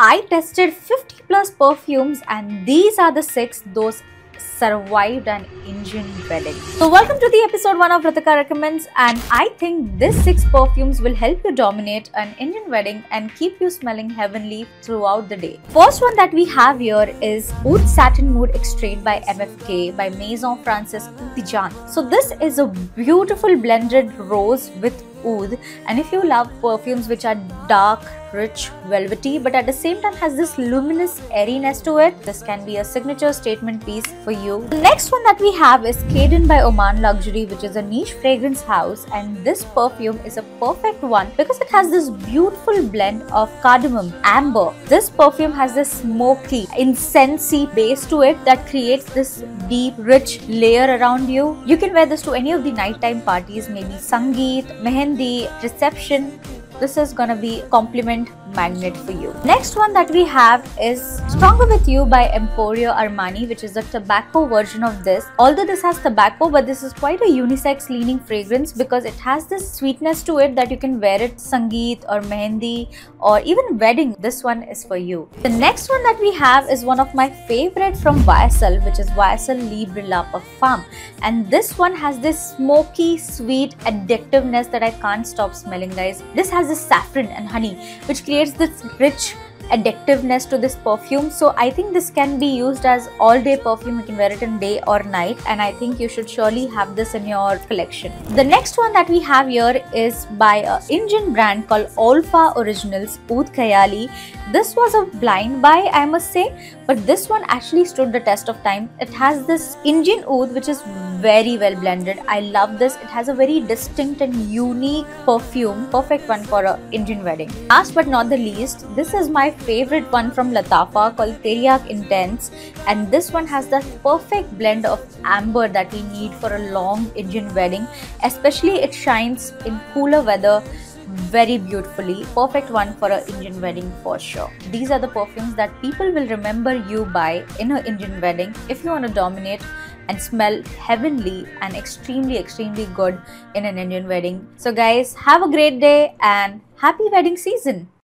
I tested 50 plus perfumes and these are the 6 those survived an Indian wedding. So welcome to the episode 1 of Ritika Recommends, and I think these 6 perfumes will help you dominate an Indian wedding and keep you smelling heavenly throughout the day. First one that we have here is Oud Satin Mood Extrait by MFK by Maison Francis Kurkdjian. So this is a beautiful blended rose with oud, and if you love perfumes which are dark, rich, velvety but at the same time has this luminous airiness to it, this can be a signature statement piece for you. The next one that we have is Caden by Oman Luxury, which is a niche fragrance house, and this perfume is a perfect one because it has this beautiful blend of cardamom, amber. This perfume has this smoky, incensey base to it that creates this deep, rich layer around you. You can wear this to any of the nighttime parties, maybe Sangeet, Mehendi, reception. This is gonna be a compliment magnet for you. Next one that we have is Stronger With You by Emporio Armani, which is the tobacco version of this. Although this has tobacco, but this is quite a unisex leaning fragrance because it has this sweetness to it that you can wear it Sangeet or Mehendi or even wedding. This one is for you. The next one that we have is one of my favorite from YSL, which is YSL Libre La Parfum, and this one has this smoky, sweet addictiveness that I can't stop smelling, guys. This has this saffron and honey, which creates this rich addictiveness to this perfume. So I think this can be used as all-day perfume. You can wear it in day or night, and I think you should surely have this in your collection. The next one that we have here is by an Indian brand called Olfa Originals Oud Khayali. This was a blind buy, I must say, but this one actually stood the test of time. It has this Indian oud which is very well blended. I love this. It has a very distinct and unique perfume, perfect one for an Indian wedding. Last but not the least, this is my favorite one from Latafa called Teriyak Intense, and this one has the perfect blend of amber that we need for a long Indian wedding. Especially it shines in cooler weather very beautifully. Perfect one for an Indian wedding for sure. These are the perfumes that people will remember you by in an Indian wedding if you want to dominate and smell heavenly and extremely good in an Indian wedding. So guys, have a great day and happy wedding season.